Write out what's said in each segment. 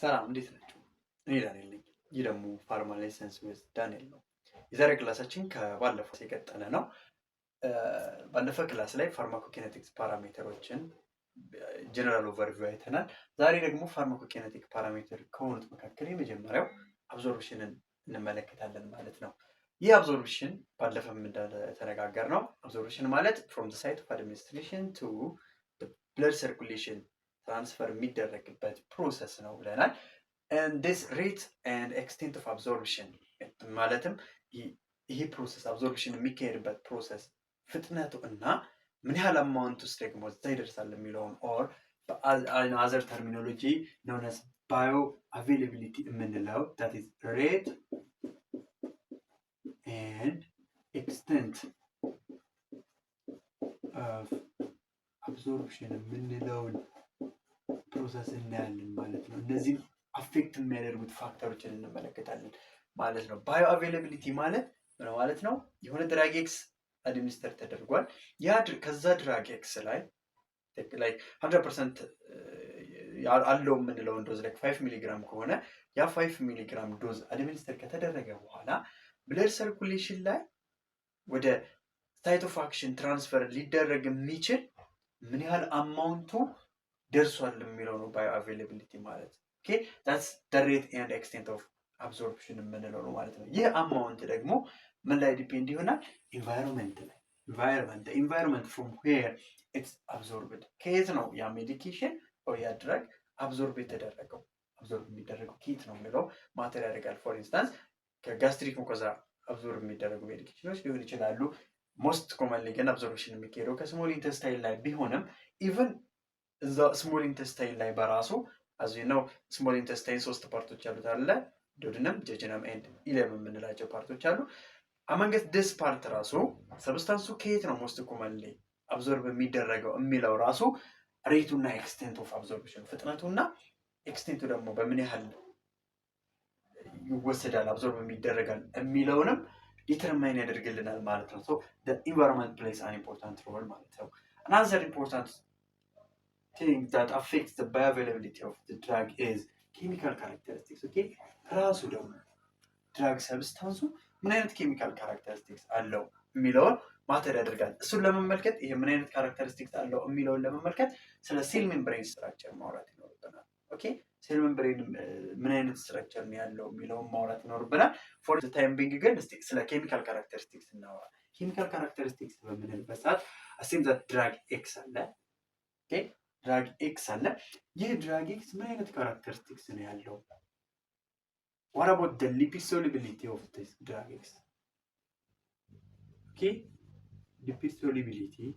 ሰላም እንዴት ናችሁ? እኔ ዳንኤል ነኝ። ይህ ደግሞ ፋርማ ላይሰንስ ዊዝ ዳንኤል ነው። የዛሬ ክላሳችን ከባለፈው የቀጠለ ነው። ባለፈ ክላስ ላይ ፋርማኮኪኔቲክስ ፓራሜተሮችን ጀነራል ኦቨርቪው አይተናል። ዛሬ ደግሞ ፋርማኮኪኔቲክ ፓራሜተር ከሆኑት መካከል የመጀመሪያው አብዞርፕሽንን እንመለከታለን ማለት ነው። ይህ አብዞርፕሽን ባለፈም እንደተነጋገር ነው። አብዞርፕሽን ማለት ፍሮም ዘ ሳይት ኦፍ አድሚኒስትሬሽን ቱ ብለድ ሰርኩሌሽን ትራንስፈር የሚደረግበት ፕሮሰስ ነው ብለናል። and this rate and extent of absorption ማለትም ይሄ ፕሮሰስ አብዞርፕሽን የሚካሄድበት ፕሮሰስ ፍጥነቱ እና ምን ያህል አማውንት ውስጥ ደግሞ እዛ ይደርሳል የሚለውን ኦር በአዘር ተርሚኖሎጂ known as bioavailability የምንለው that is rate and extent of absorption የምንለውን ፕሮሰስ እናያለን ማለት ነው። እነዚህም አፌክት የሚያደርጉት ፋክተሮችን እንመለከታለን ማለት ነው። ባዮ አቬይላቢሊቲ ማለት ምን ማለት ነው? የሆነ ድራግ ኤክስ አድሚኒስተር ተደርጓል። ከዛ ድራግ ኤክስ ላይ 100% አለው የምንለው ዶዝ ላይ 5 ሚሊግራም ከሆነ ያ 5 ሚሊግራም ዶዝ አድሚኒስተር ከተደረገ በኋላ ብለድ ሰርኩሌሽን ላይ ወደ ሳይት ኦፍ አክሽን ትራንስፈር ሊደረግ የሚችል ምን ያህል አማውንቱ ደርሷል የሚለው ነው ባዮ አቬይላቢሊቲ ማለት። ኦኬ that's the rate and extent of absorption የምንለው ነው ማለት ነው። ይህ አማውንት ደግሞ ምን ላይ ዲፔንድ ይሆናል? ኢንቫይሮንመንት ላይ። ኢንቫይሮንመንት from where it's absorbed ከየት ነው ያ ሜዲኬሽን ወይ ያ ድራግ አብዞርብ የተደረገው አብዞርብ የሚደረገው ከየት ነው የሚለው ማተር ያደርጋል። ፎር ኢንስታንስ ከጋስትሪክ ሙኮዛ አብዞርብ የሚደረጉ ሜዲኬሽኖች ሊሆን ይችላሉ። ሞስት ኮመንሊ ግን አብዞርፕሽን የሚካሄደው ከስሞል ኢንተስታይን ላይ ቢሆንም ኢቨን እዛ ስሞል ኢንተስታይን ላይ በራሱ አዚ ነው። ስሞል ኢንተስታይን 3 ፓርቶች አሉት አለ ዶድነም ጀጀነም ኤንድ ኢለም የምንላቸው ፓርቶች አሉ። አመንገስ ዲስ ፓርት ራሱ ሰብስታንሱ ከየት ነው ሞስት ኮመንሊ አብዞርብ የሚደረገው የሚለው ራሱ ሬቱና ኤክስቴንት ኦፍ አብዞርፕሽን ፍጥነቱና ኤክስቴንቱ ደግሞ በምን ያህል ይወሰዳል አብዞርብ የሚደረጋል የሚለውንም ዲተርማይን ያደርግልናል ማለት ነው። ሶ the environment plays an important role ማለት ነው። Another important thing that affects the bioavailability of the drug is chemical characteristics. Okay ራሱ ደግሞ ድራግ ሰብስታንሱ ምን አይነት ኬሚካል ካራክተሪስቲክስ አለው የሚለውን ማተር ያደርጋል። እሱን ለመመልከት ይሄ ምን አይነት ካራክተሪስቲክስ አለው የሚለውን ለመመልከት ስለ ሴል ሜምብሬን ስትራክቸር ማውራት ይኖርብናል። ኦኬ ሴል ሜምብሬን ምን አይነት ስትራክቸር ነው ያለው የሚለውን ማውራት ይኖርብናል። ፎር ዘ ታይም ቢንግ ግን ስለ ኬሚካል ካራክተሪስቲክስ እናወራ። ኬሚካል ካራክተሪስቲክስ በምንልበት ሰዓት አሴም ዛት ድራግ ኤክስ አለ። ኦኬ ድራግ ኤክስ አለ። ይህ ድራግ ኤክስ ምን አይነት ካራክተሪስቲክስ ነው ያለው? what about the lipid solubility of this drug X? okay lipid solubility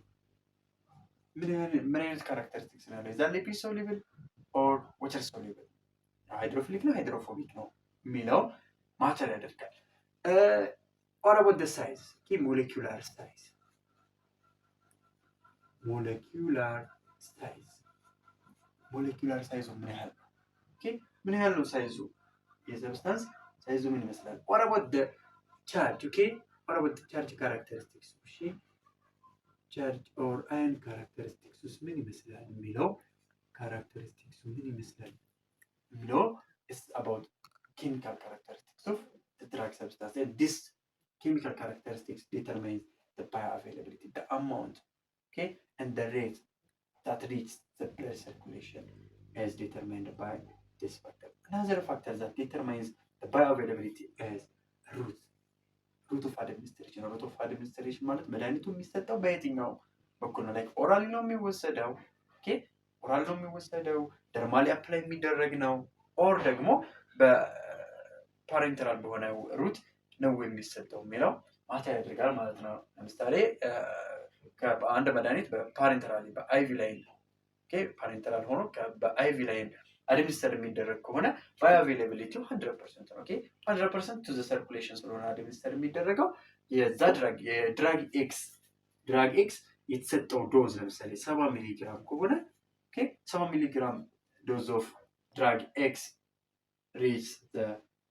ምን አይነት ካራክተሪስቲክስ ነው ያለው? is that lipid soluble or water soluble? ሃይድሮፊሊክ ነው ሃይድሮፎቢክ ነው የሚለው ማተር ያደርጋል። what about the size? okay molecular size ሞለኪውላር ሳይዙ ምን ያህል ነው? ኦኬ ምን ያህል ነው ሳይዙ? የሰብስታንስ ሳይዙ ምን ይመስላል? what about the charge? okay what about the charge characteristics? እሺ charge or ion characteristics ምን ይመስላል የሚለው characteristics ምን ይመስላል የሚለው is about chemical characteristics of the drug substance, and this chemical characteristics determines the bioavailability, the amount, okay, and the rate that reaches the blood circulation is determined by this factor. Another factor that determines the bioavailability is route of administration. route of administration ማለት መድኃኒቱ የሚሰጠው በየትኛው በኩል ነው? ላይክ ኦራል ነው የሚወሰደው። ኦኬ ኦራል ነው የሚወሰደው፣ ደርማሊ አፕላይ የሚደረግ ነው፣ ኦር ደግሞ በፓሬንተራል በሆነ ሩት ነው የሚሰጠው የሚለው ማተር ያደርጋል ማለት ነው። ለምሳሌ አንድ መድኃኒት በፓሬንተራሊ በአይቪ ላይን ኦኬ ፓሬንተራል ሆኖ በአይቪ ላይን አድሚኒስተር የሚደረግ ከሆነ ባዮአቬይላቢሊቲው 100% ነው። ኦኬ 100% ቱ ዘ ሰርኩሌሽን ስለሆነ አድሚኒስተር የሚደረገው የዛ ድራግ ኤክስ የተሰጠው ዶዝ ለምሳሌ 70 ሚሊግራም ከሆነ ኦኬ 70 ሚሊግራም ዶዝ ኦፍ ድራግ ኤክስ reach the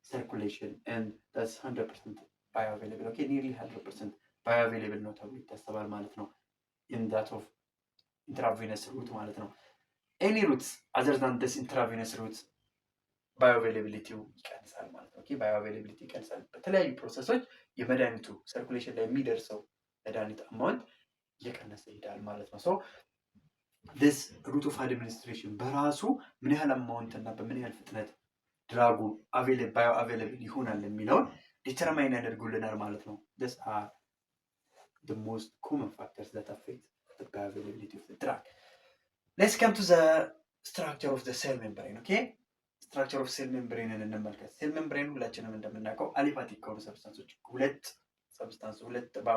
circulation and that's 100% bioavailable. okay nearly 100% bioavailable ነው ተብሎ ይታሰባል ማለት ነው in that of intravenous route ማለት ነው። any routes other than this intravenous routes ባዮአቬይላቢሊቲው ይቀንሳል ማለት ነው። ኦኬ ባዮአቬይላቢሊቲ ይቀንሳል። በተለያዩ ፕሮሰሶች የመድኃኒቱ ሰርኩሌሽን ላይ የሚደርሰው መድኃኒት አማውንት እየቀነሰ ይሄዳል ማለት ነው። ሶ this route of administration በራሱ ምን ያህል አማውንት እና በምን ያህል ፍጥነት ድራጉ ባዮአቬይላብል ይሆናል የሚለውን ዲተርማይን ያደርጉልናል ማለት ነው። this are the most common factors that affect the bioavailability of the drug. Let's come to the structure of the cell membrane. Okay, structure of cell membrane እንመልከት። ሴል ሜምብሬን ሁላችንም እንደምናውቀው አሊፋቲክ ከሆኑ ሰብስታንሶች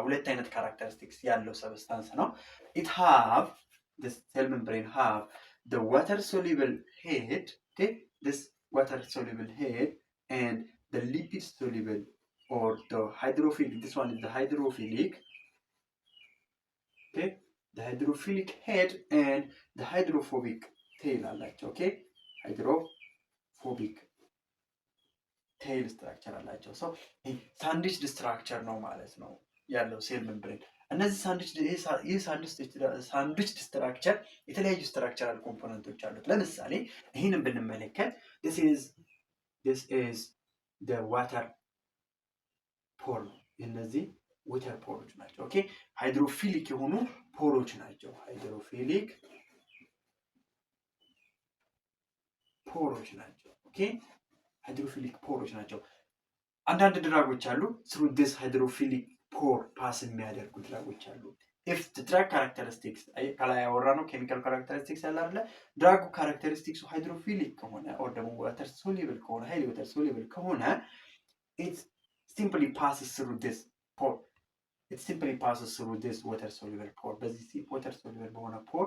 ሁለት አይነት ካራክተሪስቲክስ ያለው ሰብስታንስ ነው። it have the cell membrane have the water soluble head, okay, this water soluble head and the lipid soluble or the hydrophilic, this one is the hydrophilic, okay, the hydrophilic head and the hydrophobic tail አላቸው። okay, hydrophobic tail structure አላቸው። so ሳንድዊችድ ስትራክቸር ነው ማለት ነው ያለው ሴል ሜምብሬን። እነዚህ ሳንድዊችድ ስትራክቸር የተለያዩ ስትራክቸራል ኮምፖነንቶች አሉት። ለምሳሌ ይህንን ብንመለከት this is the water ፖር ነው። እነዚህ ወተር ፖሮች ናቸው። ኦኬ ሃይድሮፊሊክ የሆኑ ፖሮች ናቸው። ሃይድሮፊሊክ ፖሮች ናቸው። ኦኬ ሃይድሮፊሊክ ፖሮች ናቸው። አንዳንድ ድራጎች አሉ ስሩ this ሃይድሮፊሊክ ፖር ፓስ የሚያደርጉ ድራጎች አሉ። if the drug characteristics ከላይ ያወራ ነው ኬሚካል ካራክተሪስቲክስ ያለ አይደለ ድራጉ ካራክተሪስቲክሱ ሃይድሮፊሊክ ከሆነ ኦር ደግሞ ወተር ሶሉብል ከሆነ ሃይሊ ወተር ሶሉብል ከሆነ it simply passes through this pore. It simply passes through this water soluble pore. በዚህ water soluble በሆነ ፖር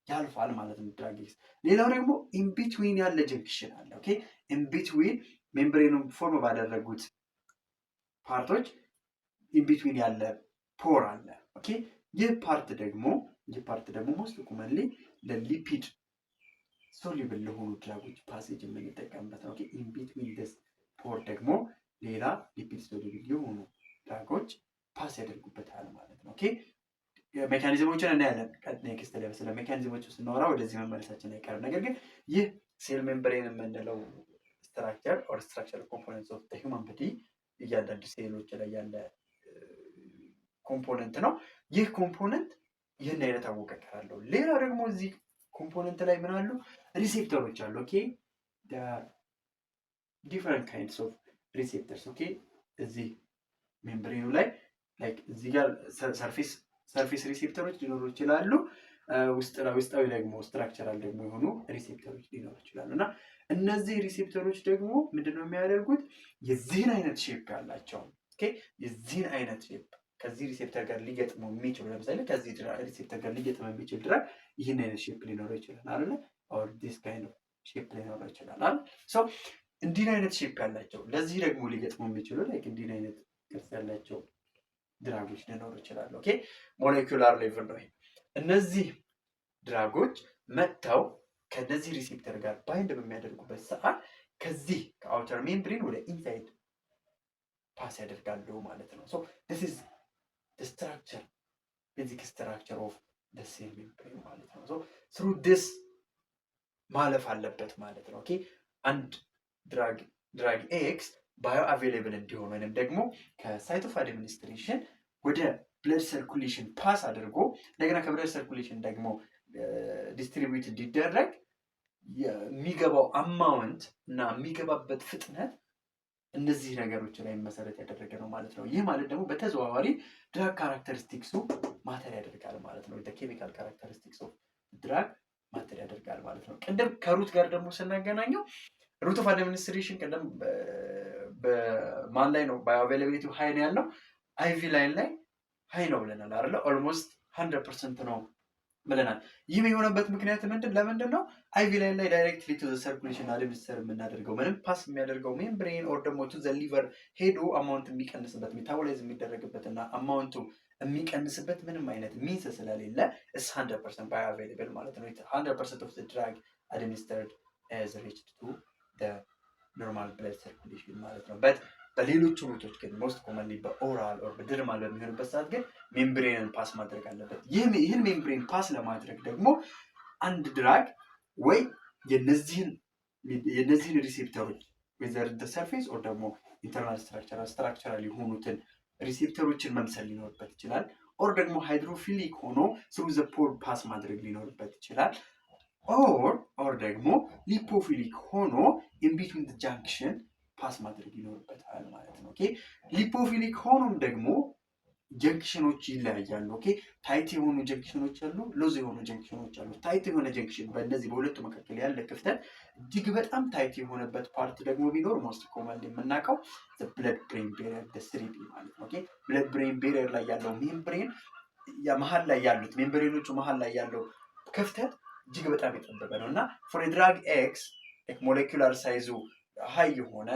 ያልፋል ማለት ነው ድራግስ። ሌላው ደግሞ in between ያለ ጀንክሽን አለ። ኦኬ in between ሜምብሬኑን ፎርም ባደረጉት ፓርቶች in between ያለ ፖር አለ። ኦኬ ይህ ፓርት ደግሞ ሞስት ኮመንሊ ለሊፒድ ሶሉብል ለሆኑ ድራጎች ፓሴጅ የምንጠቀምበት ነው። ኦኬ in between this ፖር ደግሞ ሌላ ሊፒድ ሶሉብል የሆኑ ድራጎች ፓስ ያደርጉበታል ማለት ነው። ኦኬ ሜካኒዝሞችን እናያለን። ኔክስት ላይ ስለ ሜካኒዝሞች ስናወራ ወደዚህ መመለሳችን አይቀርም። ነገር ግን ይህ ሴል ሜምብሬን የምንለው ስትራክቸር ኦር ስትራክቸራል ኮምፖነንትስ ኦፍ ዘ ሂውማን ቦዲ እያንዳንዱ ሴሎች ላይ ያለ ኮምፖነንት ነው። ይህ ኮምፖነንት ይህን አይነት አወቃቀር አለው። ሌላ ደግሞ እዚህ ኮምፖነንት ላይ ምን አሉ? ሪሴፕተሮች አሉ። ኦኬ ዲፈረንት ካይንድስ ኦፍ ሪሴፕተርስ። ኦኬ እዚህ ሜምብሬኑ ላይ ላይክ እዚህ ጋር ሰርፌስ ሪሴፕተሮች ሊኖሩ ይችላሉ። ውስጣዊ ደግሞ ስትራክቸራል ደግሞ የሆኑ ሪሴፕተሮች ሊኖሩ ይችላሉ። እና እነዚህ ሪሴፕተሮች ደግሞ ምንድነው የሚያደርጉት? የዚህን አይነት ሼፕ ያላቸው ኦኬ የዚህን አይነት ሼፕ ከዚህ ሪሴፕተር ጋር ሊገጥመው የሚችሉ ለምሳሌ ከዚህ ሪሴፕተር ጋር ሊገጥመው የሚችል ድራግ ይህን አይነት ሼፕ ሊኖረው ይችላል አይደል? ኦር ዲስ ካይንድ ኦፍ ሼፕ ሊኖረው ይችላል አይደል? ሶ እንዲህ አይነት ሼፕ ያላቸው ለዚህ ደግሞ ሊገጥመው የሚችሉ ላይክ እንዲህ አይነት ቅርጽ ያላቸው ድራጎች ሊኖሩ ይችላሉ። ኦኬ ሞሌኩላር ሌቭል ነው። እነዚህ ድራጎች መጥተው ከነዚህ ሪሴፕተር ጋር ባይንድ በሚያደርጉበት ሰዓት ከዚህ ከአውተር ሜምብሬን ወደ ኢንሳይድ ፓስ ያደርጋሉ ማለት ነው። ሶ this is the structure, basic structure of the cell membrane ማለት ነው። ሶ through this ማለፍ አለበት ማለት ነው። ኦኬ አንድ ድራግ ኤክስ ባዮ አቬይላብል እንዲሆን ወይንም ደግሞ ከሳይት ኦፍ አድሚኒስትሬሽን ወደ ብለድ ሰርኩሌሽን ፓስ አድርጎ እንደገና ከብለድ ሰርኩሌሽን ደግሞ ዲስትሪቢዩት እንዲደረግ የሚገባው አማውንት እና የሚገባበት ፍጥነት እነዚህ ነገሮች ላይ መሰረት ያደረገ ነው ማለት ነው። ይህ ማለት ደግሞ በተዘዋዋሪ ድራግ ካራክተሪስቲክሱ ማተር ያደርጋል ማለት ነው። ኬሚካል ካራክተሪስቲክስ ኦፍ ድራግ ማተር ያደርጋል ማለት ነው። ቅድም ከሩት ጋር ደግሞ ስናገናኘው ሩት ኦፍ አድሚኒስትሬሽን ቅድም በማን ላይ ነው ባዮአቬይላቢሊቲው ሃይ ነው ያለው? አይቪ ላይን ላይ ሃይ ነው ብለናል አይደል? ኦልሞስት 100% ነው ብለናል። ይህም የሆነበት ምክንያት ለምንድን ነው? አይቪ ላይን ላይ ዳይሬክትሊ ቱ ዘ ሰርኩሌሽን አድሚኒስተር የምናደርገው ምንም ፓስ የሚያደርገው ሜምብሬን ኦር ደግሞ ቱ ዘ ሊቨር ሄዶ አማውንት የሚቀንስበት ሜታቦላይዝ የሚደረግበት እና አማውንቱ የሚቀንስበት ምንም አይነት ሚንስ ስለሌለ እስ 100% ባዮአቬይላብል ማለት ነው። 100% ኦፍ ዘ ድራግ አድሚኒስተርድ as reached to the normal blood circulation ማለት ነው። በሌሎቹ ሩቶች ግን ሞስት ኮመንሊ በኦራል ኦር በደርማል በሚሆንበት ሰዓት ግን ሜምብሬንን ፓስ ማድረግ አለበት። ይህን ሜምብሬን ፓስ ለማድረግ ደግሞ አንድ ድራግ ወይ የነዚህን የእነዚህን ሪሴፕተሮች ዌዘር ሰርፌስ ኦር ደግሞ ኢንተርናል ስትራክቸራል የሆኑትን ሪሴፕተሮችን መምሰል ሊኖርበት ይችላል። ኦር ደግሞ ሃይድሮፊሊክ ሆኖ ስሩ ዘ ፖር ፓስ ማድረግ ሊኖርበት ይችላል። ኦር ደግሞ ሊፖፊሊክ ሆኖ ኢንቢትዊን ጃንክሽን ፓስ ማድረግ ይኖርበታል ማለት ነው። ኦኬ ሊፖፊሊክ ሆኖም ደግሞ ጀንክሽኖች ይለያያሉ። ኦኬ ታይት የሆኑ ጀንክሽኖች አሉ፣ ሎዝ የሆኑ ጀንክሽኖች አሉ። ታይት የሆነ ጀንክሽን በእነዚህ በሁለቱ መካከል ያለ ክፍተት እጅግ በጣም ታይት የሆነበት ፓርት ደግሞ ቢኖር ሞስት ኮመን የምናውቀው ብለድ ብሬን ቤሪየር ስሪቢ ማለት ነው። ኦኬ ብለድ ብሬን ቤሪየር ላይ ያለው ሜምብሬን መሀል ላይ ያሉት ሜምብሬኖቹ መሀል ላይ ያለው ክፍተት እጅግ በጣም የጠበበ ነው እና ፎር ድራግ ኤክስ ሞሌኩላር ሳይዙ ሀይ የሆነ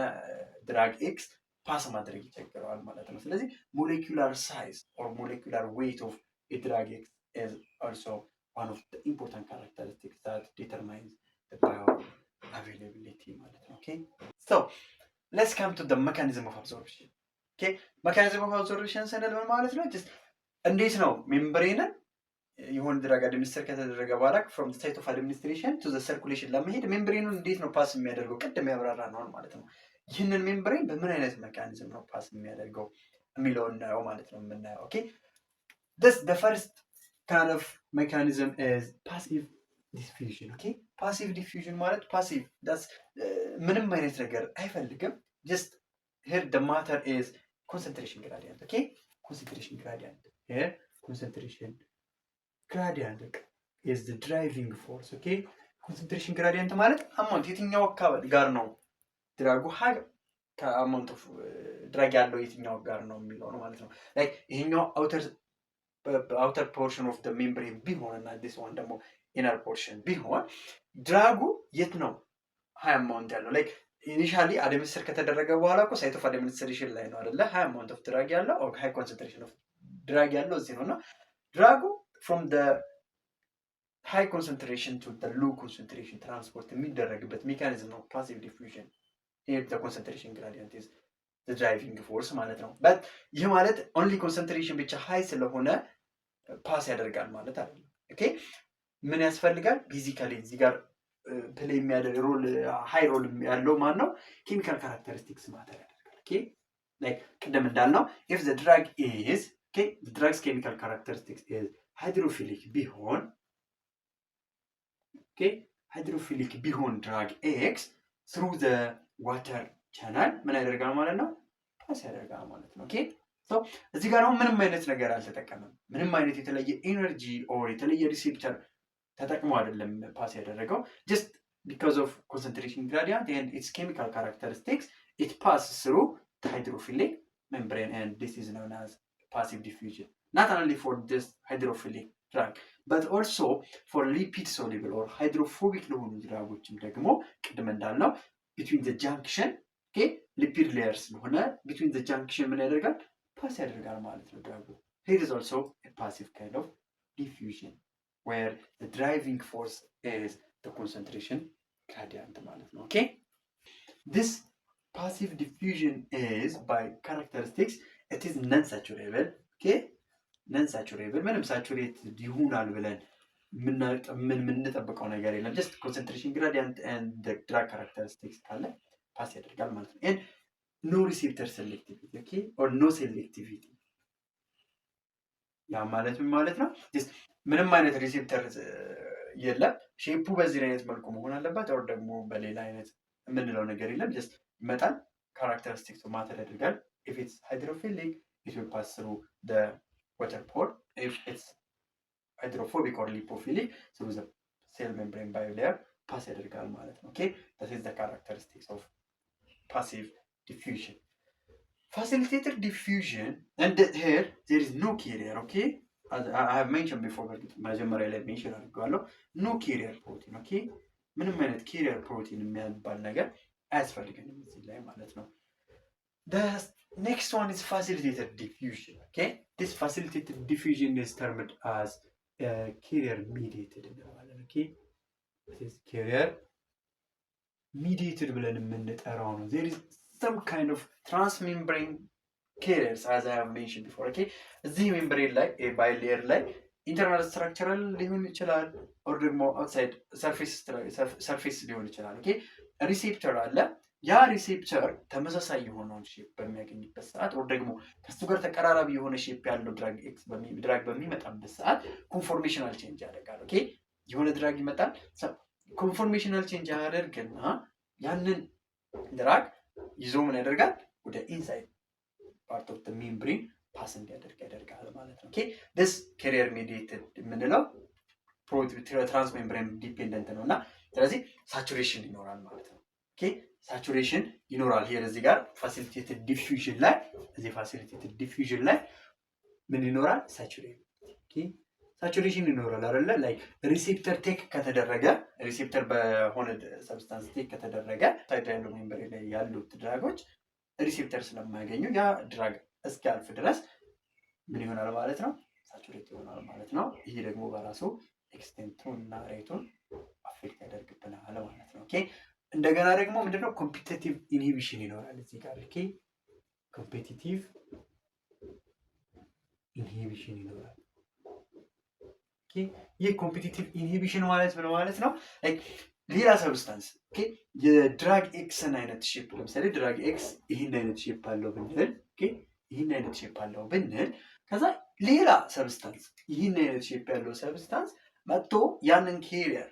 ድራግ ኤክስ ፓስ ማድረግ ይቸግረዋል ማለት ነው። ስለዚህ ሞሌኩላር ሳይዝ ኦር ሞሌኩላር ዌይት ኦፍ ድራግ ኤክስ ኢዝ ኦልሶ ዋን ኦፍ ዘ ኢምፖርታንት ካራክተሪስቲክስ ዛት ዲተርማይንስ ዘ ባዮአቬይላቢሊቲ ማለት ነው። ኦኬ ሶ ሌትስ ካም ቱ ዘ ሜካኒዝም ኦፍ አብዞርፕሽን። ኦኬ ሜካኒዝም ኦፍ አብዞርፕሽን ስንል ምን ማለት ነው? ጀስት እንዴት ነው ሜምብሬንን የሆነ ድራግ አድሚኒስትር ከተደረገ በኋላ ፍሮም ሳይት ኦፍ አድሚኒስትሬሽን ቱ ዘ ሰርኩሌሽን ለመሄድ ሜምብሬኑን እንዴት ነው ፓስ የሚያደርገው? ቅድም ያብራራ ነው ማለት ነው። ይህንን ሜምብሬን በምን አይነት ሜካኒዝም ነው ፓስ የሚያደርገው የሚለውን ነው ማለት ነው የምናየው። ኦኬ the first kind of mechanism is passive diffusion. ኦኬ passive diffusion ማለት passive ምንም አይነት ነገር አይፈልግም። just here the matter is concentration gradient. ኦኬ concentration gradient here concentration gradient is the driving force. ኦኬ concentration gradient ማለት አማውንት የትኛው አካባቢ ጋር ነው ድራጉ ሀግ ከአማውንት ኦፍ ድራግ ያለው የትኛው ጋር ነው የሚለው ነው ማለት ነው። ላይክ ይሄኛው አውተር ፖርሽን ኦፍ ዘ ሜምብሬን ቢሆን እና ዲስ ዋን ደግሞ ኢነር ፖርሽን ቢሆን ድራጉ የት ነው ሀይ አማውንት ያለው? ላይክ ኢኒሻሊ አድሚኒስትር ከተደረገ በኋላ እኮ ሳይት ኦፍ አድሚኒስትሬሽን ላይ ነው አይደለ? ሀይ አማውንት ኦፍ ድራግ ያለው ኦር ሀይ ኮንሰንትሬሽን ኦፍ ድራግ ያለው እዚህ ነው እና ድራጉ ፍሮም ዘ ሃይ ኮንሰንትሬሽን ቱ ዘ ሎ ኮንሰንትሬሽን ትራንስፖርት የሚደረግበት ሜካኒዝም ነው ፓሲቭ ዲፉዥን። the concentration gradient is the driving force ማለት ነው። but ይህ ማለት only concentration ብቻ high ስለሆነ ፓስ ያደርጋል ማለት አይደለም። ኦኬ ምን ያስፈልጋል? ቤዚካሊ እዚህ ጋር ፕሌይ የሚያደርግ ሮል ሃይ ሮል ያለው ማን ነው? ኬሚካል ካራክተሪስቲክስ ማተር ያደርጋል። ኦኬ ላይክ ቅድም እንዳልነው if the drug is okay the drug's chemical characteristics is hydrophilic ቢሆን ኦኬ hydrophilic ቢሆን drug X through the ዋተር ቻናል ምን ያደርጋል ማለት ነው? ፓስ ያደርጋል ማለት ነው። ኦኬ ሶ እዚህ ጋር ነው ምንም አይነት ነገር አልተጠቀመም። ምንም አይነት የተለየ ኤነርጂ ኦር የተለየ ሪሴፕተር ተጠቅሞ አይደለም ፓስ ያደረገው። just because of concentration gradient and its chemical characteristics it passes through the hydrophilic membrane and this is known as passive diffusion. Not only for this hydrophilic drug but also for lipid soluble or hydrophobic ለሆኑ ድራጎችም ደግሞ ቅድም እንዳልነው between the junction okay lipid layers ስለሆነ between the junction ምን ያደርጋል? ፓስ ያደርጋል ማለት ነው ድራጉ። Here is also a passive kind of diffusion where the driving force is the concentration gradient ማለት ነው። okay this passive diffusion is by characteristics it is non-saturated. okay non-saturated ምንም saturated ይሆናል ብለን የምንጠብቀው ነገር የለም። just concentration gradient and the drug characteristics ካለ ፓስ ያደርጋል ማለት ነው። and no receptor selectivity okay or no selectivity ያ ማለት ምን ማለት ነው? just ምንም አይነት ሪሴፕተር የለም። ሼፑ በዚህ አይነት መልኩ መሆን አለበት or ደግሞ በሌላ አይነት የምንለው ነገር የለም። just ይመጣል characteristics ማተር ያደርጋል። if it's hydrophilic it will pass through the water pore. if it's hydrophobic or lipophilic through the cell membrane bilayer pass ያደርጋል ማለት ነው። okay that is the characteristics of passive diffusion. Facilitated diffusion and here there is no carrier. okay as I have mentioned before መጀመሪያ ላይ ሜንሽን አድርጋለሁ no carrier protein. okay ምንም አይነት carrier protein የሚባል ነገር አያስፈልገንም እዚህ ላይ ማለት ነው። the next one is facilitated diffusion. okay this facilitated diffusion is termed as carrier mediated እንለዋለን። okay this is carrier mediated ብለን የምንጠራው ነው። there is some kind of transmembrane carriers as I have mentioned before. okay እዚህ ሜምብሬን ላይ ባይሌየር ላይ ኢንተርናል ስትራክቸራል ሊሆን ይችላል or ደግሞ outside surface ሊሆን ይችላል። okay ሪሴፕተር አለ። ያ ሪሴፕተር ተመሳሳይ የሆነውን ሼፕ በሚያገኝበት ሰዓት ወር ደግሞ ከሱ ጋር ተቀራራቢ የሆነ ሼፕ ያለው ድራግ በሚመጣበት ሰዓት ኮንፎርሜሽናል ቼንጅ ያደርጋል። ኦኬ የሆነ ድራግ ይመጣል። ኮንፎርሜሽናል ቼንጅ ያደርግና ያንን ድራግ ይዞ ምን ያደርጋል? ወደ ኢንሳይድ ፓርት ኦፍ ሜምብሬን ፓስ እንዲያደርግ ያደርጋል ማለት ነው። ኦኬ ዲስ ካሪየር ሜዲኤትድ የምንለው ትራንስሜምብሬን ዲፔንደንት ነው እና ስለዚህ ሳቹሬሽን ይኖራል ማለት ነው። ኦኬ ሳቹሬሽን ይኖራል። ሄር እዚህ ጋር ፋሲሊቴትድ ዲፊውዥን ላይ እዚህ ፋሲሊቴትድ ዲፊውዥን ላይ ምን ይኖራል? ሳቹሬሽን ይኖራል አይደለ? ላይክ ሪሴፕተር ቴክ ከተደረገ ሪሴፕተር በሆነ ሰብስታንስ ቴክ ከተደረገ ሳይድ ያለው ሜምብሬን ላይ ያሉት ድራጎች ሪሴፕተር ስለማያገኙ ያ ድራግ እስኪያልፍ ድረስ ምን ይሆናል ማለት ነው? ሳቹሬት ይሆናል ማለት ነው። ይሄ ደግሞ በራሱ ኤክስቴንቱን እና ሬቱን አፌክት ያደርግብናል ማለት ነው። ኦኬ እንደገና ደግሞ ምንድነው ኮምፒቲቲቭ ኢንሂቢሽን ይኖራል እዚህ ጋር። ኦኬ ኮምፒቲቲቭ ኢንሂቢሽን ይኖራል። ኦኬ ይህ ኮምፒቲቲቭ ኢንሂቢሽን ማለት ምን ማለት ነው? ላይክ ሌላ ሰብስታንስ ኦኬ የድራግ ኤክስን አይነት ሼፕ ለምሳሌ ድራግ ኤክስ ይህን አይነት ሼፕ አለው ብንል ኦኬ ይህን አይነት ሼፕ አለው ብንል ከዛ ሌላ ሰብስታንስ ይህን አይነት ሼፕ ያለው ሰብስታንስ መጥቶ ያንን ካሪየር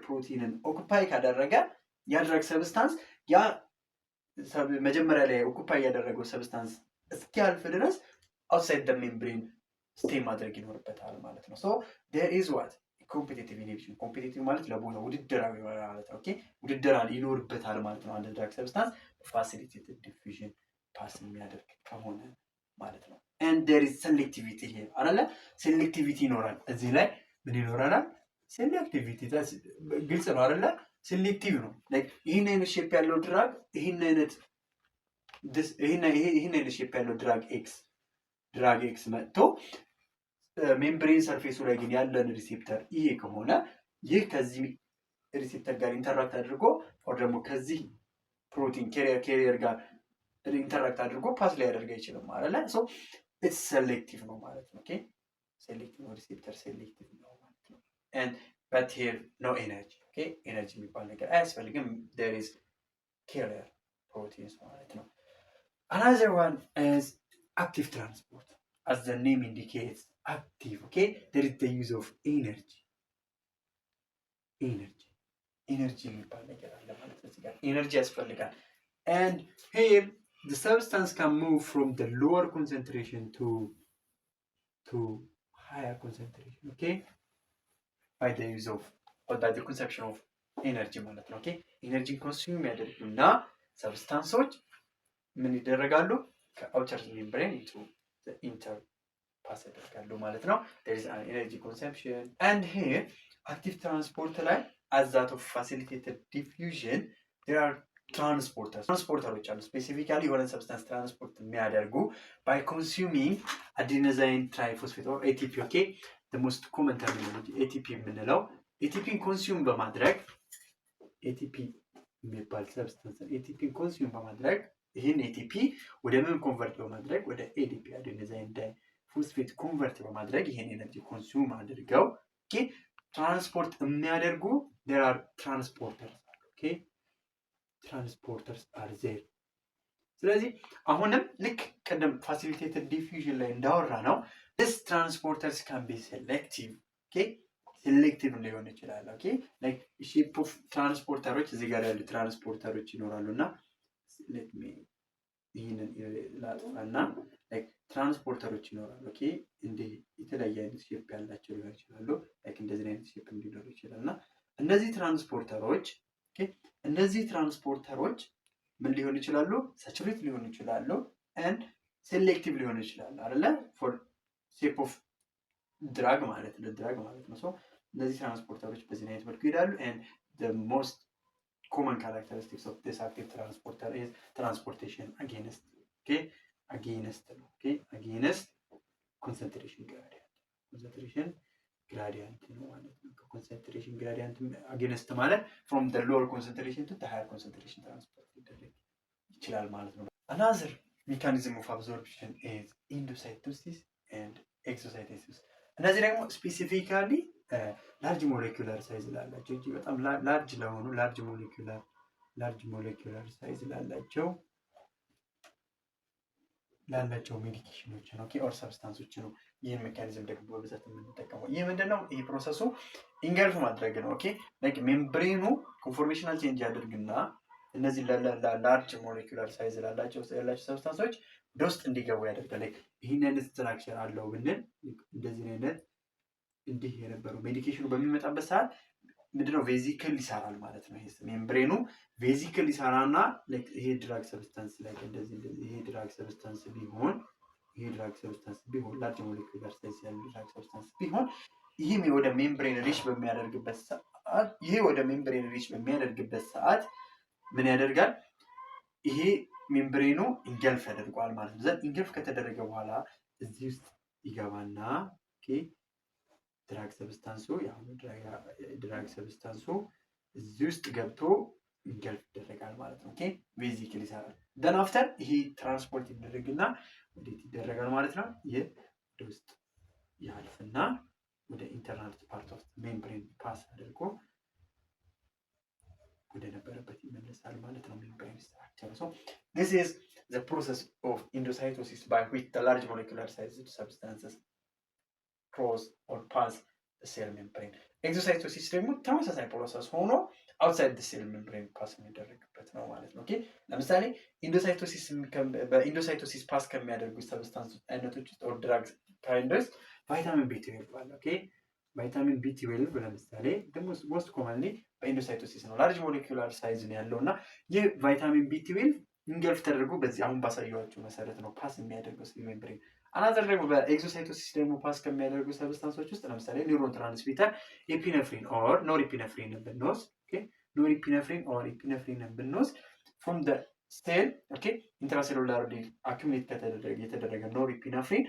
ፕሮቲንን ኦኩፓይ ካደረገ ያ ድራግ ሰብስታንስ ያ መጀመሪያ ላይ ኦኩፓይ ያደረገው ሰብስታንስ እስኪያልፍ ድረስ አውትሳይድ ደ ሜምብሬን ስቴይ ማድረግ ይኖርበታል ማለት ነው። ሶ ዴር ኢዝ ዋት ኮምፒቲቲቭ ኢንሂቢሽን። ኮምፒቲቲቭ ማለት ለቦታ ውድድራዊ ማለት ነው። ኦኬ ውድድር ይኖርበታል ማለት ነው። አንድ ድራግ ሰብስታንስ ፋሲሊቴትድ ዲፊውዥን ፓስ የሚያደርግ ከሆነ ማለት ነው። and there is selectivity here አይደለ? ሴሌክቲቪቲ ይኖራል እዚህ ላይ ምን ይኖራል? ሴሌክቲቪቲ ግልጽ ነው አይደለ? ሴሌክቲቭ ነው። ላይክ ይሄን አይነት ሼፕ ያለው ድራግ ይሄን አይነት ሼፕ ያለው ድራግ ኤክስ መጥቶ ሜምብሬን ሰርፌሱ ላይ ግን ያለን ሪሴፕተር ይሄ ከሆነ ይህ ከዚህ ሪሴፕተር ጋር ኢንተራክት አድርጎ ወር ደግሞ ከዚህ ፕሮቲን ካሪየር ጋር ኢንተራክት አድርጎ ፓስ ላይ ያደርግ አይችልም ማለት ነው። ሶ ኢትስ ሴሌክቲቭ ነው ማለት ነው። ኦኬ ሴሌክቲቭ ነው፣ ሪሴፕተር ሴሌክቲቭ ነው ማለት ነው። and but here no energy ኦኬ ኤነርጂ የሚባል ነገር አያስፈልግም። there is carrier proteins ማለት ነው። another one is active transport. as the name indicates active okay there is the use of energy የሚባል ነገር አለ ማለት ነው። እዚህ ጋር ኤነርጂ ያስፈልጋል and here the substance can move from the lower concentration to higher concentration okay by the use of or by the consumption of energy ማለት ነው። ኦኬ ኤነርጂ ኮንሱም ያደርጉና ሰብስታንሶች ምን ይደረጋሉ? ከአውተር ሜምብሬን into the inner ፓስ ያደርጋሉ ማለት ነው። there is an energy consumption and here active transport ላይ as that of facilitated diffusion there are ትራንስፖርተሮች አሉ። ስፔሲፊካሊ የሆነ ሰብስታንስ ትራንስፖርት የሚያደርጉ ባይ ኮንሱሚንግ አዲኖዛይን ትራይፎስፌት ኦር ኤቲፒ ኦኬ the most common terminology ኤቲፒ የምንለው ኤቲፒን ኮንሱም በማድረግ ኤቲፒ የሚባል ሰብስታንስ ኤቲፒን ኮንሱም በማድረግ ይህን ኤቲፒ ወደ ምን ኮንቨርት በማድረግ ወደ ኤዲፒ አዲኖዛይን ዳይፎስፌት ኮንቨርት በማድረግ ይህን ኤነርጂ ኮንሱም አድርገው ኦኬ ትራንስፖርት የሚያደርጉ there are transporters ኦኬ ትራንስፖርተርስ አር ዜር። ስለዚህ አሁንም ልክ ቀደም ፋሲሊቴትድ ዲፊውዥን ላይ እንዳወራ ነው this transporters can be selective okay ሴሌክቲቭ ሊሆን ይችላል። ኦኬ ላይክ ሼፕ ኦፍ ትራንስፖርተሮች እዚህ ጋር ያሉ ትራንስፖርተሮች ይኖራሉና let me ይሄንን ላጥፋና ላይክ ትራንስፖርተሮች ይኖራሉ። ኦኬ እንደ የተለያየ አይነት ሼፕ ያላቸው ሊሆን ይችላሉ። ላይክ እንደዚህ አይነት ሼፕ እንዲኖር ይችላልና እነዚህ ትራንስፖርተሮች ምን ሊሆን ይችላሉ? ሳቹሬት ሊሆኑ ይችላሉ and ሴሌክቲቭ ሊሆኑ ይችላሉ አይደለ? for shape of drug ማለት ነው ሶ እነዚህ ትራንስፖርተሮች በዚህ አይነት መልኩ ይሄዳሉ and the most common characteristics of this active transporter is transportation against concentration gradient ነው ማለት ነው። ኮንሰንትሬሽን ግራዲየንት አጌንስት ማለት from the lower concentration to the higher concentration transport ሊደረግ ይችላል ማለት ነው። another mechanism of absorption is endocytosis and exocytosis። እነዚህ ደግሞ ስፔሲፊካሊ ላርጅ ሞሌኩላር ሳይዝ ላላቸው እጅግ በጣም ላርጅ ለሆኑ ላርጅ ሞሌኩላር ሳይዝ ላላቸው ሜዲኬሽኖች ነው ኦር ሰብስታንሶች ነው ይህን ሜካኒዝም ደግሞ በብዛት የምንጠቀመው። ይህ ምንድነው? ይህ ፕሮሰሱ ኢንገልፍ ማድረግ ነው። ላይክ ሜምብሬኑ ኮንፎርሜሽናል ቼንጅ ያደርግና እነዚህ ላርጅ ሞሌኩላር ሳይዝ ያላቸው ሰብስታንሶች ወደ ውስጥ እንዲገቡ ያደርጋል። ይህን አይነት ስትራክቸር አለው ብንል እንደዚህ አይነት እንዲህ የነበረው ሜዲኬሽኑ በሚመጣበት ሰዓት ምንድነው ቬዚክል ይሰራል ማለት ነው። ይሄ ሜምብሬኑ ቬዚክል ይሰራና ይሄ ድራግ ሰብስታንስ እንደዚህ ይሄ ድራግ ሰብስታንስ ቢሆን ላርጅ ሞሌኩላር ሳይዝ ያለው ድራግ ሰብስታንስ ቢሆን ይህም ወደ ሜምብሬን ሪች በሚያደርግበት ሰዓት ምን ያደርጋል? ይሄ ሜምብሬኑ ኢንገልፍ ያደርገዋል ማለት ነው። ዘን ኢንገልፍ ከተደረገ በኋላ እዚህ ውስጥ ይገባና ድራግ ሰብስታንሱ እዚህ ውስጥ ገብቶ ኢንገልፍ ይደረጋል ማለት ነው። ቬዚክል ይሰራል። ደን አፍተር ይሄ ትራንስፖርት ይደረግና ወዴት ይደረጋል ማለት ነው? ይህ ወደ ውስጥ ያልፍና ወደ ኢንተርናል ፓርት ኦፍ ሜምብሬን ፓስ አድርጎ ወደ ነበረበት ይመለሳል ማለት ነው። ሜምብሬን ስትራክቸር this is the process of endocytosis by which the large molecular sized substances cross or pass the cell membrane. ኤክዞሳይቶሲስ ደግሞ ተመሳሳይ ፕሮሰስ ሆኖ አውትሳይድ the cell membrane ፓስ የሚደረግበት ነው ማለት ነው። ለምሳሌ በኢንዶሳይቶሲስ ፓስ ከሚያደርጉ ሰብስታንስ አይነቶች ውስጥ ኦር ድራግ ካይንዶች ቫይታሚን ቢ12 አለ። ቫይታሚን ቢ12 ለምሳሌ ደግሞ ሞስት ኮመንሊ በኢንዶሳይቶሲስ ነው ላርጅ ሞሌኩላር ሳይዝ ነው ያለው እና ይህ ቫይታሚን ቢ12 ኢንገልፍ ተደርጎ በዚህ አሁን ባሳየኋችሁ መሰረት ነው ፓስ የሚያደርገው ሴል ሜምብሬን። አናዘር ደግሞ በኤክዞሳይቶሲስ ደግሞ ፓስ ከሚያደርጉ ሰብስታንሶች ውስጥ ለምሳሌ ኒውሮን ትራንስሚተር ኤፒነፍሪን ኦር ኖርኤፒነፍሪን ብንወስድ ፍሮም ደ ሴል ኢንትራሴሉላር አኩሙሌት የተደረገ ኖርኤፒነፍሪን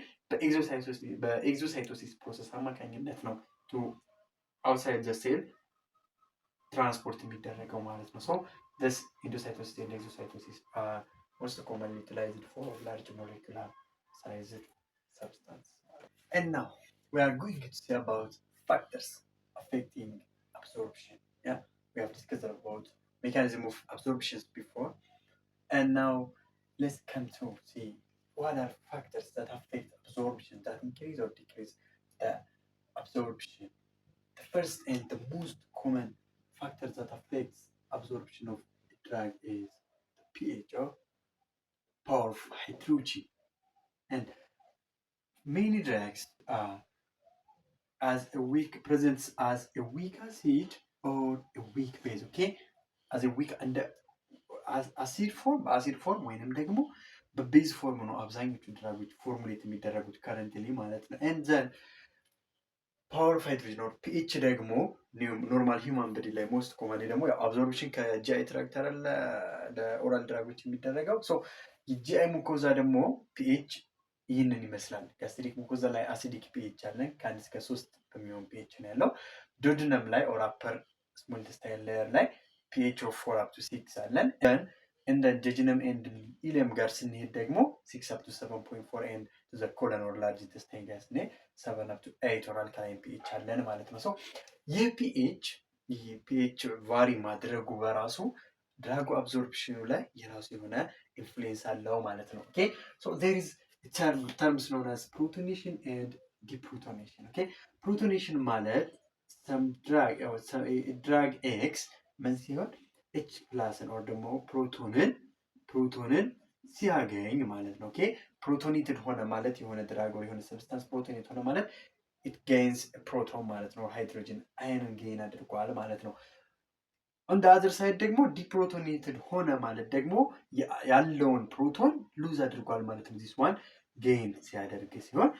በኤክዞሳይቶሲስ ፕሮሰስ አማካኝነት ነው ቱ አውትሳይድ ዘ ሴል ትራንስፖርት የሚደረገው ማለት ነው። this endocytosis and exocytosis are most commonly utilized for large molecular sized substance. And now we are going to see about factors affecting absorption. We have discussed about mechanism of absorptions before, and now let's come to see what are factors that affect absorption, that increase or decrease the absorption. The first and the most common factor that affects absorption of a drug is the pH or power of hydrogen, and many drugs presents as a weak acid or a weak base. as a weak and acid form ወይንም ደግሞ በቤዝ ፎርም ነው አብዛኞቹ ድራጎች ፎርሙሌት የሚደረጉት ከረንትሊ ማለት ነው። and then ፓወር ኦፍ ሃይድሮጅን ኦር ፒኤች ደግሞ ኖርማል ሂውማን ቦዲ ላይ ሞስት ኮመንሊ ደግሞ አብዞርፕሽን ከጂአይ ትራክት ለኦራል ድራጎች የሚደረገው የጂአይ ሙኮዛ ደግሞ ፒኤች ይህንን ይመስላል። ጋስትሪክ ሙኮዛ ላይ አሲዲክ ፒኤች አለን ከ1 እስከ 3 በሚሆን ፒኤች ነው ያለው። ዶድነም ላይ ኦር አፐር ስሞል ኢንተስታይን ሌየር ላይ ፒኤች ኦፍ 4 up to 6 አለን። እንደ ጀጅነም ኤንድ ኢሊየም ጋር ስንሄድ ደግሞ 6 up to 7.4 and to the colon or large intestine ጋር ስንሄድ 7 up to 8 or alkaline pH አለን ማለት ነው። ይህ ፒኤች ቫሪ ማድረጉ በራሱ ድራጉ አብዞርፕሽኑ ላይ የራሱ የሆነ ኢንፍሉዌንስ አለው ማለት ነው። so there is terms known as protonation and deprotonation. protonation ማለት some drug X ምን ሲሆን H ፕላስን ኦር ደግሞ ፕሮቶንን ሲያገኝ ማለት ነው። ፕሮቶኔትድ ሆነ ማለት የሆነ ድራግ የሆነ ሰብስታንስ ፕሮቶኔት ሆነ ማለት it gains a proton ማለት ነው። ሃይድሮጅን አየንን ጌን አድርጓል ማለት ነው። on the other side ደግሞ ዲፕሮቶኔትድ ሆነ ማለት ደግሞ ያለውን ፕሮቶን ሉዝ አድርጓል ማለት ነው። this one gain ሲያደርግ ሲሆን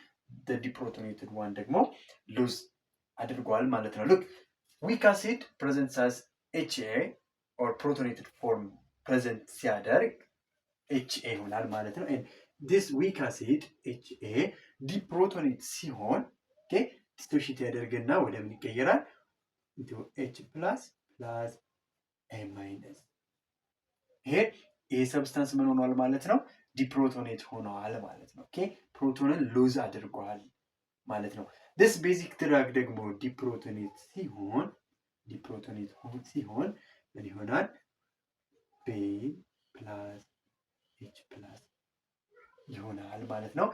the deprotonated one ደግሞ ሉዝ አድርጓል ማለት ነው። look weak acid presents as HA or protonated form present ሲያደርግ HA ይሆናል ማለት ነው። and this weak acid HA deprotonate ሲሆን ዲስቶሺየት ያደርግና ወደ ምን ይቀየራል? into H plus A minus። ይሄ ሰብስታንስ ምን ሆኗል ማለት ነው? ዲፕሮቶኔት ሆኗል ማለት ነው። ፕሮቶንን ሉዝ አድርጓል ማለት ነው። this basic drug ደግሞ ዲፕሮቶኔት ሲሆን ምን ይሆናል? B plus H plus ይሆናል ማለት ነው።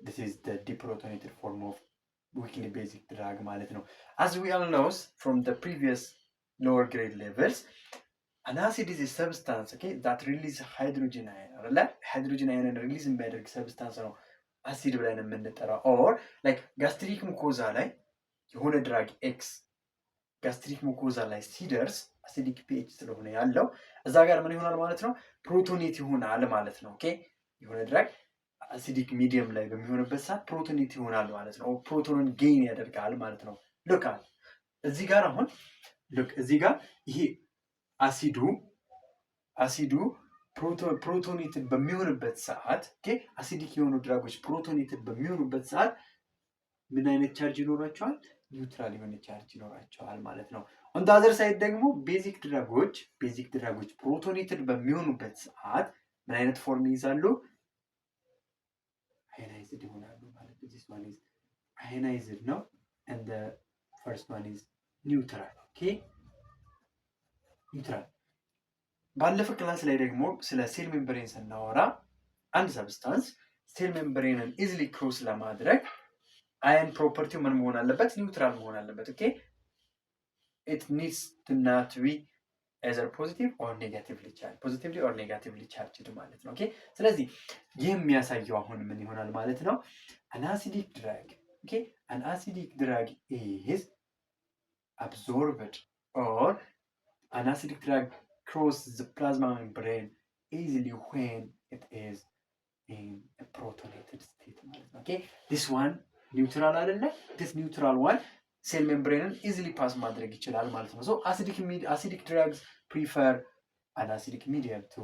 this is the deprotonated form of weakly basic drug ማለት ነው። as we all know from the previous lower grade levels, an acid is a substance, okay, that release hydrogen ion አይደለ? hydrogen ion release የሚያደርግ substance ነው አሲድ ብለን የምንጠራው። or like gastric mucosa ላይ የሆነ ድራግ ኤክስ ጋስትሪክ ሙኮዛ ላይ ሲደርስ አሲዲክ ፒኤች ስለሆነ ያለው እዛ ጋር ምን ይሆናል ማለት ነው? ፕሮቶኔት ይሆናል ማለት ነው። ኦኬ የሆነ ድራግ አሲዲክ ሚዲየም ላይ በሚሆንበት ሰዓት ፕሮቶኔት ይሆናል ማለት ነው። ፕሮቶንን ጌን ያደርጋል ማለት ነው። ሉክ እዚህ ጋር አሁን ሉክ እዚህ ጋር ይሄ አሲዱ ፕሮቶኔትን በሚሆንበት ሰዓት ኦኬ አሲዲክ የሆኑ ድራጎች ፕሮቶኔትን በሚሆኑበት ሰዓት ምን አይነት ቻርጅ ይኖራቸዋል? ኒውትራል የሆነ ቻርጅ ይኖራቸዋል ማለት ነው። ኦን ዘ አዘር ሳይድ ደግሞ ቤዚክ ድራጎች ፕሮቶኔትድ በሚሆኑበት ሰዓት ምን አይነት ፎርም ይይዛሉ? አዮናይዝድ ይሆናሉ ማለት ነው። this one is ionized ነው and the first one is neutral. okay ኒውትራል። ባለፈው ክላስ ላይ ደግሞ ስለ ሴል ሜምብሬን ስናወራ አንድ ሰብስታንስ ሴል ሜምብሬንን ኢዝሊ ክሮስ ለማድረግ አየን ፕሮፐርቲው ምን መሆን አለበት? ኒውትራል መሆን አለበት። ኦኬ it needs to not be either positive or negatively charged ማለት ነው። ኦኬ ስለዚህ ይህ የሚያሳየው አሁን ምን ይሆናል ማለት ነው? an acidic drug is absorbed or an acidic drug crosses the plasma membrane easily when it is in a protonated state ማለት ነው። ኦኬ this one ኒውትራል አይደለ? this neutral one ሴል ሜምብሬንን ኢዚሊ ፓስ ማድረግ ይችላል ማለት ነው። so acidic drugs prefer an acidic medium to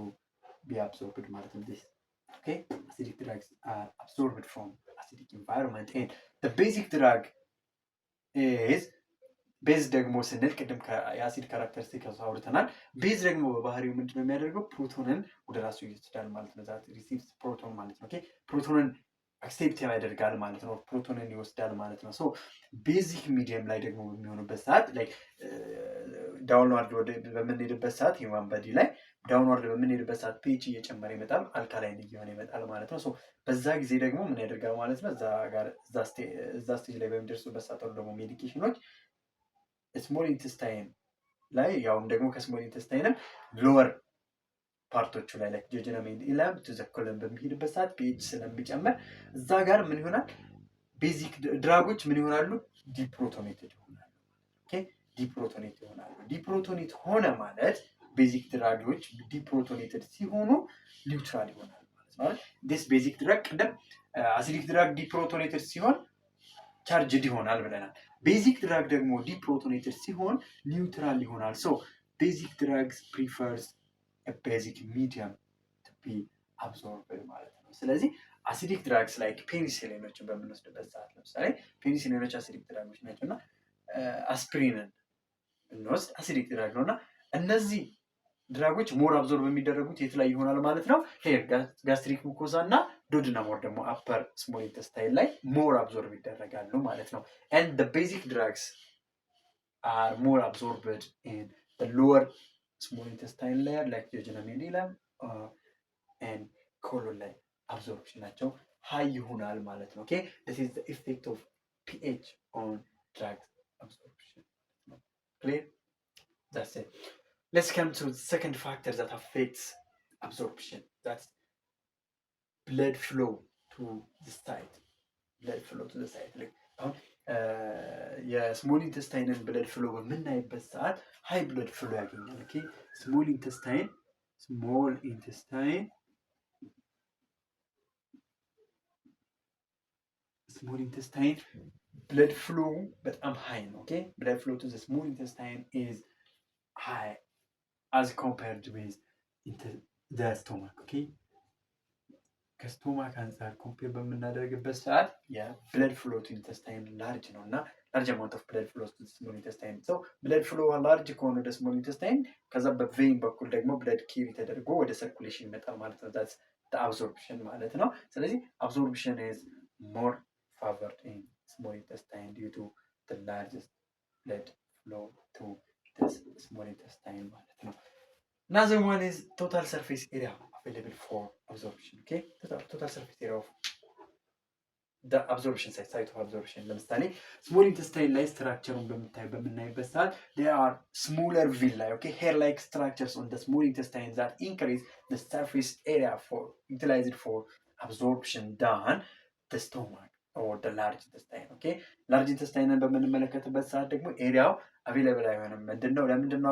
be absorbed ማለት ነው። this okay acidic drugs are absorbed from acidic environment and the basic drug is ቤዝ ደግሞ ስንል ቅድም የአሲድ ካራክተሪስቲክስ አውርተናል። ቤዝ ደግሞ በባህሪው ምንድነው የሚያደርገው? ፕሮቶንን ወደ ራሱ ይወስዳል ማለት ነው። ዛት ሪሲቭስ ፕሮቶን ማለት ነው። ኦኬ ፕሮቶንን አክሴፕት ያደርጋል ማለት ነው። ፕሮቶንን ይወስዳል ማለት ነው። ሶ ቤዚክ ሚዲየም ላይ ደግሞ በሚሆኑበት ሰዓት ላይ ዳውንዋርድ በምንሄድበት ሰዓት ሂውማን ቦዲ ላይ ዳውንዋርድ በምንሄድበት ሰዓት ፒኤች እየጨመረ ይመጣል፣ አልካላይን እየሆነ ይመጣል ማለት ነው። ሶ በዛ ጊዜ ደግሞ ምን ያደርጋል ማለት ነው? እዛ ስቴጅ ላይ በሚደርሱበት ሰዓት ደግሞ ሜዲኬሽኖች ስሞል ኢንተስታይን ላይ ያውም ደግሞ ከስሞል ኢንተስታይንም ሎወር ፓርቶቹ ላይ ላይክ ጀጀነም ኤንድ ኢለም ቱ ዘ ኮለን በሚሄድበት ሰዓት ፒኤች ስለሚጨምር እዛ ጋር ምን ይሆናል? ቤዚክ ድራጎች ምን ይሆናሉ? ዲፕሮቶኔትድ ይሆናሉ። ኦኬ ዲፕሮቶኔት ይሆናሉ። ዲፕሮቶኔት ሆነ ማለት ቤዚክ ድራጎች ዲፕሮቶኔትድ ሲሆኑ ኒውትራል ይሆናል ማለት ነው። ዲስ ቤዚክ ድራግ ቅድም አሲዲክ ድራግ ዲፕሮቶኔትድ ሲሆን ቻርጅድ ይሆናል ብለናል። ቤዚክ ድራግ ደግሞ ዲፕሮቶኔትድ ሲሆን ኒውትራል ይሆናል። ሶ ቤዚክ ድራግስ ፕሪፈርስ ቤዚክ ሚዲየም ቱ ቢ አብዞርብድ ማለት ነው። ስለዚህ አሲዲክ ድራግስ ላይክ ፔኒሲሊኖችን በምንወስድበት ሰዓት ለምሳሌ ፔኒሲሊኖች አሲዲክ ድራጎች ናቸው እና አስፕሪንን ብንወስድ አሲዲክ ድራግ ነው እና እነዚህ ድራጎች ሞር አብዞርብ የሚደረጉት የት ላይ ይሆናል ማለት ነው? ሄር ጋስትሪክ ሙኮዛ እና ዶድናም ወር ደግሞ አፐር ስሞል ኢንተስታይን ላይ ሞር አብዞርብ ይደረጋሉ ማለት ነው። and the basic drugs are more absorbed in the lower small intestine layer like jejunum and ileum and colon ላይ አብዞርፕሽናቸው ሃይ ይሆናል ማለት ነው። okay this is the effect of pH on drug absorption. clear? that's it. Let's come to the second factor that affects absorption. That's blood flow to the site. Like የስሞል ኢንተስታይንን ብለድ ፍሎ በምናይበት ሰዓት ሃይ ብለድ ፍሎ ያገኛል። ኦኬ ስሞል ኢንተስታይን ብለድ ፍሎ በጣም ሃይ ነው። ኦኬ ብለድ ፍሎ to the small intestine is high as compared with the stomach. okay ከስቶማክ አንጻር ኮምፔር በምናደርግበት ሰዓት የብለድ ፍሎ ቱ ኢንተስታይን ላርጅ ነው እና ላርጅ አማውንት ኦፍ ብለድ ፍሎ ቱ ስሞል ኢንተስታይን ሰው ብለድ ፍሎ ላርጅ ከሆነ ወደ ስሞል ኢንተስታይን ከዛ በቬን በኩል ደግሞ ብለድ ኪሪ ተደርጎ ወደ ሰርኩሌሽን ይመጣል ማለት ነው። ዛትስ አብዞርፕሽን ማለት ነው። ስለዚህ አብዞርፕሽን ኢዝ ሞር ፋቨርድ ኢን small intestine due to the largest blood flow to this small intestine ማለት ነው። Another one is total surface area available for absorption. Okay, total surface area of አብዞርፕሽን ሳይት ኦፍ አብዞርፕሽን ለምሳሌ ስሞል ኢንተስታይን ላይ ስትራክቸሩን በምናይበት ሰዓት there are smaller villi, okay, hair like structures on the small intestine that increase the surface area for utilized for absorption than the stomach or the large intestine. okay, large intestine በምንመለከትበት ሰዓት ደግሞ ኤሪያው አቬሌብል አይሆንም። ለምንድነው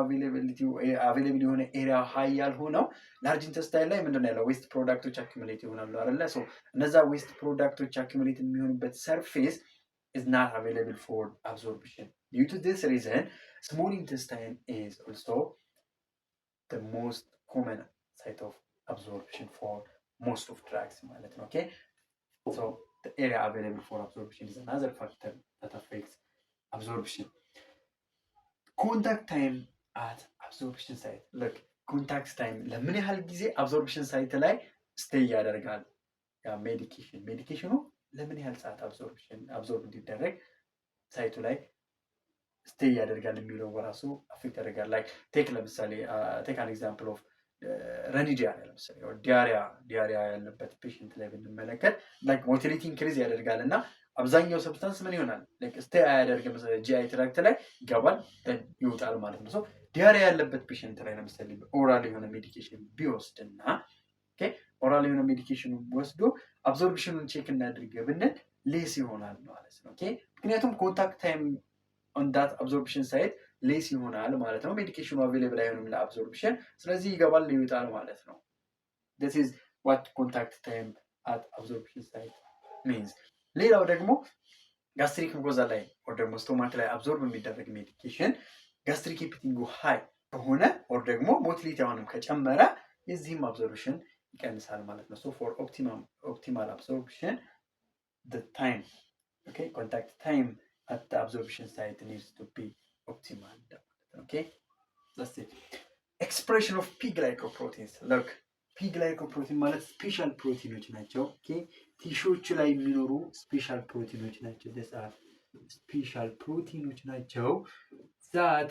አቬሌብል የሆነ ኤሪያ ሀይ ያልሆነው? ላርጅ ኢንተስታይን ላይ ምንድነው ያለው? ዌስት ፕሮዳክቶች አኪሙሌት ይሆናሉ አይደለ? ሶ እነዛ ዌስት ፕሮዳክቶች አኪሙሌት የሚሆኑበት ሰርፌስ is not available for absorption. Due to this reason, small intestine is also the most common site of absorption for most of drugs ማለት ነው። okay, so the area available for absorption is another factor that affects absorption. Contact time at absorption site. Look, contact time ለምን ያህል ጊዜ አብዞርፕሽን ሳይት ላይ ስቴይ ያደርጋል? ያ ሜዲኬሽኑ ለምን ያህል ሰዓት አብዞርብ እንዲደረግ ሳይቱ ላይ ስቴይ ያደርጋል የሚለው በራሱ አፌክት ያደርጋል። ላይክ ለምሳሌ ቴክ አን ኤግዛምፕል ኦፍ ረኒ ዲያሪያ ለምሳሌ ዲያሪያ ያለበት ፔሽንት ላይ ብንመለከት ላይክ ሞቲሊቲ ኢንክሪዝ ያደርጋል እና አብዛኛው ሰብስታንስ ምን ይሆናል? ላይክ ስቴይ አያደርግም፣ ጂአይ ትራክት ላይ ይገባል ይወጣል ማለት ነው። ሶ ዲያሪያ ያለበት ፔሽንት ላይ ለምሳሌ ኦራል የሆነ ሜዲኬሽን ቢወስድና ኦራል የሆነ ሜዲኬሽን ወስዶ አብዞርፕሽኑን ቼክ እናድርግ ብንል ሌስ ይሆናል ማለት ነው። ምክንያቱም ኮንታክት ታይም ኦን ዳት አብዞርፕሽን ሳይት ሌስ ይሆናል ማለት ነው። ሜዲኬሽኑ አቬሌብል አይሆንም ለአብዞርፕሽን፣ ስለዚህ ይገባል ይወጣል ማለት ነው። this is what contact time at absorption site means. ሌላው ደግሞ ጋስትሪክ ሙኮዛ ላይ ወር ደግሞ ስቶማክ ላይ አብዞርብ የሚደረግ ሜዲኬሽን ጋስትሪክ ኢፒቲንጉ ሃይ ከሆነ ወር ደግሞ ሞቲሊቲ አሁንም ከጨመረ የዚህም አብዞርፕሽን ይቀንሳል ማለት ነው። so for optimal absorption, the time, okay, contact time at the absorption site needs to be optimal. okay, that's it. Expression of P glycoproteins. look, P glycoprotein ማለት ስፔሻል ፕሮቲኖች ናቸው። ኦኬ ቲሹዎች ላይ የሚኖሩ ስፔሻል ፕሮቲኖች ናቸው። ስፔሻል ፕሮቲኖች ናቸው that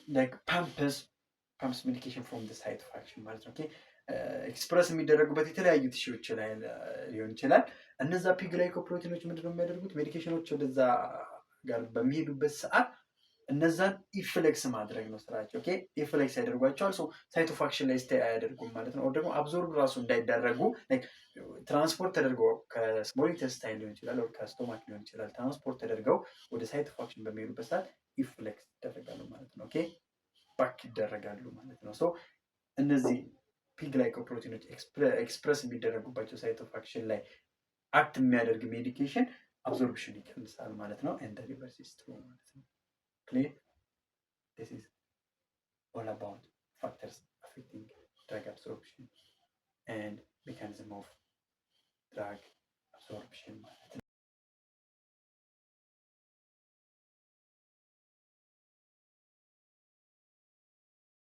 like pumps medication from the site of action ማለት ነው። ኦኬ ኤክስፕረስ የሚደረጉበት የተለያዩ ቲሹዎች ላይ ሊሆን ይችላል። እነዛ ፒ ግላይኮፕሮቲኖች ምንድነው የሚያደርጉት? ሜዲኬሽኖች ወደዛ ጋር በሚሄዱበት ሰዓት እነዛን ኢፍሌክስ ማድረግ ነው ስራቸው። ኦኬ ኢፍሌክስ ያደርጓቸዋል። ሶ ሳይት ኦፍ አክሽን ላይ ስቴይ አያደርጉም ማለት ነው። ወይ ደግሞ አብዞርብ ራሱ እንዳይደረጉ ትራንስፖርት ተደርገው ከስሞል ኢንተስታይን ሊሆን ይችላል ወይ ከስቶማክ ሊሆን ይችላል ትራንስፖርት ተደርገው ወደ ሳይት ኦፍ አክሽን በሚሄዱበት ሰዓት ኢፍሌክስ ይደረጋሉ ማለት ነው። ኦኬ ባክ ይደረጋሉ ማለት ነው። ሶ እነዚህ ፒ ግላይኮፕሮቲኖች ኤክስፕረስ የሚደረጉባቸው ሳይት ኦፍ አክሽን ላይ አክት የሚያደርግ ሜዲኬሽን አብዞርፕሽን ይቀንሳል ማለት ነው። ኤንድ ሪቨርስ ኢዝ ትሩ ማለት ነው። Clear? This is all about factors affecting drug absorption and mechanism of drug absorption.